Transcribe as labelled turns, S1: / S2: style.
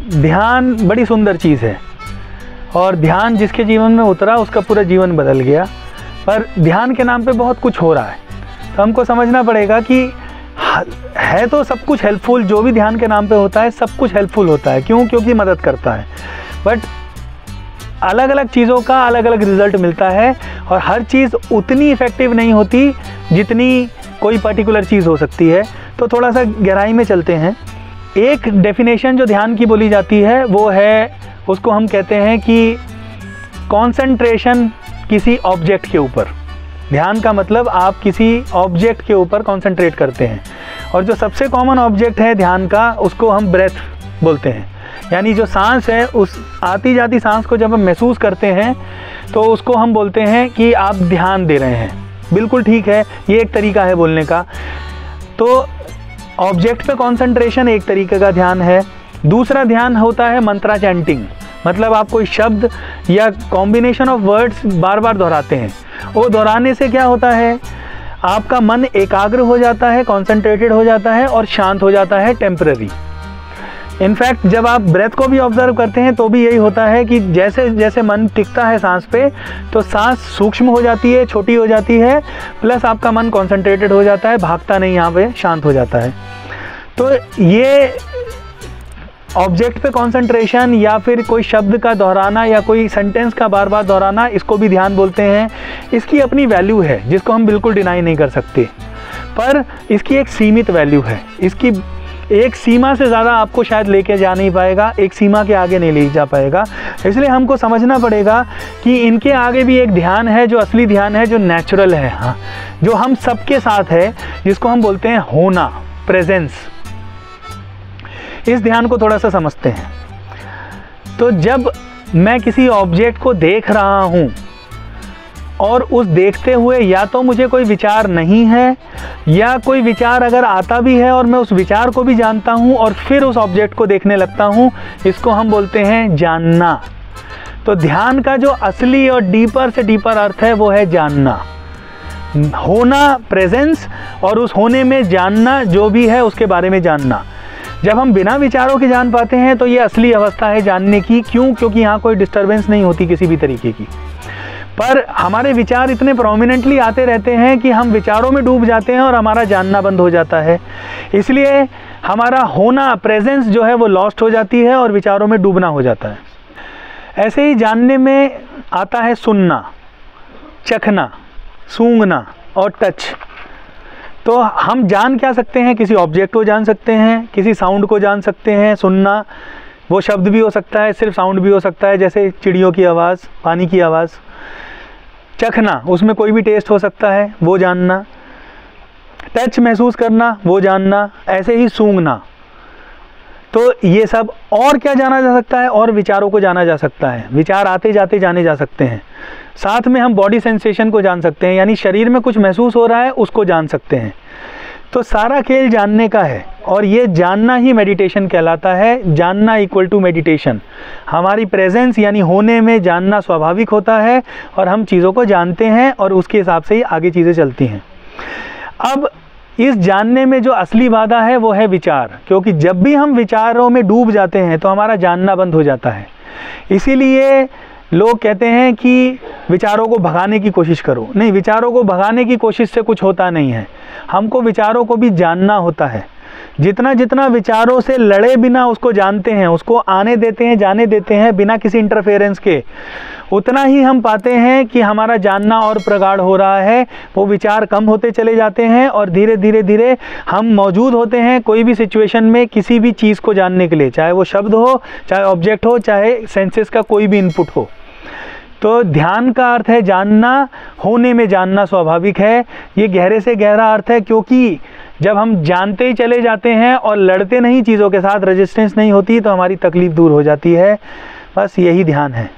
S1: ध्यान बड़ी सुंदर चीज़ है और ध्यान जिसके जीवन में उतरा उसका पूरा जीवन बदल गया। पर ध्यान के नाम पे बहुत कुछ हो रहा है, तो हमको समझना पड़ेगा कि है तो सब कुछ हेल्पफुल, जो भी ध्यान के नाम पे होता है सब कुछ हेल्पफुल होता है। क्यों? क्योंकि मदद करता है। बट अलग अलग चीज़ों का अलग अलग रिजल्ट मिलता है और हर चीज़ उतनी इफ़ेक्टिव नहीं होती जितनी कोई पर्टिकुलर चीज़ हो सकती है। तो थोड़ा सा गहराई में चलते हैं। एक डेफिनेशन जो ध्यान की बोली जाती है वो है, उसको हम कहते हैं कि कंसंट्रेशन किसी ऑब्जेक्ट के ऊपर। ध्यान का मतलब आप किसी ऑब्जेक्ट के ऊपर कंसंट्रेट करते हैं और जो सबसे कॉमन ऑब्जेक्ट है ध्यान का उसको हम ब्रेथ बोलते हैं। यानी जो सांस है, उस आती जाती सांस को जब हम महसूस करते हैं तो उसको हम बोलते हैं कि आप ध्यान दे रहे हैं। बिल्कुल ठीक है, ये एक तरीका है बोलने का। तो ऑब्जेक्ट पे कंसंट्रेशन एक तरीके का ध्यान है। दूसरा ध्यान होता है मंत्रा चैंटिंग, मतलब आप कोई शब्द या कॉम्बिनेशन ऑफ वर्ड्स बार बार दोहराते हैं। वो दोहराने से क्या होता है, आपका मन एकाग्र हो जाता है, कॉन्सेंट्रेटेड हो जाता है और शांत हो जाता है टेम्पररी। इनफैक्ट जब आप ब्रेथ को भी ऑब्जर्व करते हैं तो भी यही होता है कि जैसे जैसे मन टिकता है सांस पे तो सांस सूक्ष्म हो जाती है, छोटी हो जाती है, प्लस आपका मन कॉन्सेंट्रेटेड हो जाता है, भागता नहीं, यहाँ पे शांत हो जाता है। तो ये ऑब्जेक्ट पे कंसंट्रेशन या फिर कोई शब्द का दोहराना या कोई सेंटेंस का बार बार दोहराना, इसको भी ध्यान बोलते हैं। इसकी अपनी वैल्यू है जिसको हम बिल्कुल डिनाई नहीं कर सकते, पर इसकी एक सीमित वैल्यू है। इसकी एक सीमा से ज़्यादा आपको शायद लेके जा नहीं पाएगा, एक सीमा के आगे नहीं ले जा पाएगा। इसलिए हमको समझना पड़ेगा कि इनके आगे भी एक ध्यान है जो असली ध्यान है, जो नेचुरल है, हाँ, जो हम सबके साथ है, जिसको हम बोलते हैं होना, प्रेजेंस। इस ध्यान को थोड़ा सा समझते हैं। तो जब मैं किसी ऑब्जेक्ट को देख रहा हूँ और उस देखते हुए या तो मुझे कोई विचार नहीं है या कोई विचार अगर आता भी है और मैं उस विचार को भी जानता हूँ और फिर उस ऑब्जेक्ट को देखने लगता हूँ, इसको हम बोलते हैं जानना। तो ध्यान का जो असली और डीपर से डीपर अर्थ है वो है जानना, होना, प्रेजेंस, और उस होने में जानना, जो भी है उसके बारे में जानना। जब हम बिना विचारों के जान पाते हैं तो ये असली अवस्था है जानने की। क्यों? क्योंकि यहाँ कोई डिस्टर्बेंस नहीं होती किसी भी तरीके की। पर हमारे विचार इतने प्रोमिनेंटली आते रहते हैं कि हम विचारों में डूब जाते हैं और हमारा जानना बंद हो जाता है। इसलिए हमारा होना, प्रेजेंस जो है वो लॉस्ट हो जाती है और विचारों में डूबना हो जाता है। ऐसे ही जानने में आता है सुनना, चखना, सूंघना और टच। तो हम जान क्या सकते हैं? किसी ऑब्जेक्ट को जान सकते हैं, किसी साउंड को जान सकते हैं। सुनना वो शब्द भी हो सकता है, सिर्फ साउंड भी हो सकता है, जैसे चिड़ियों की आवाज़, पानी की आवाज़। चखना, उसमें कोई भी टेस्ट हो सकता है, वो जानना। टच, महसूस करना, वो जानना। ऐसे ही सूंघना। तो ये सब। और क्या जाना जा सकता है? और विचारों को जाना जा सकता है। विचार आते जाते जाने जा सकते हैं। साथ में हम बॉडी सेंसेशन को जान सकते हैं, यानी शरीर में कुछ महसूस हो रहा है उसको जान सकते हैं। तो सारा खेल जानने का है और ये जानना ही मेडिटेशन कहलाता है। जानना इक्वल टू मेडिटेशन। हमारी प्रेजेंस यानी होने में जानना स्वाभाविक होता है और हम चीज़ों को जानते हैं और उसके हिसाब से ही आगे चीज़ें चलती हैं। अब इस जानने में जो असली बाधा है वो है विचार, क्योंकि जब भी हम विचारों में डूब जाते हैं तो हमारा जानना बंद हो जाता है। इसीलिए लोग कहते हैं कि विचारों को भगाने की कोशिश करो। नहीं, विचारों को भगाने की कोशिश से कुछ होता नहीं है। हमको विचारों को भी जानना होता है। जितना जितना विचारों से लड़े बिना उसको जानते हैं, उसको आने देते हैं, जाने देते हैं बिना किसी इंटरफेरेंस के, उतना ही हम पाते हैं कि हमारा जानना और प्रगाढ़ हो रहा है। वो विचार कम होते चले जाते हैं और धीरे धीरे धीरे हम मौजूद होते हैं कोई भी सिचुएशन में, किसी भी चीज़ को जानने के लिए, चाहे वो शब्द हो, चाहे ऑब्जेक्ट हो, चाहे सेंसेस का कोई भी इनपुट हो। तो ध्यान का अर्थ है जानना, होने में जानना स्वाभाविक है। ये गहरे से गहरा अर्थ है, क्योंकि जब हम जानते ही चले जाते हैं और लड़ते नहीं चीज़ों के साथ, रेजिस्टेंस नहीं होती, तो हमारी तकलीफ़ दूर हो जाती है। बस यही ध्यान है।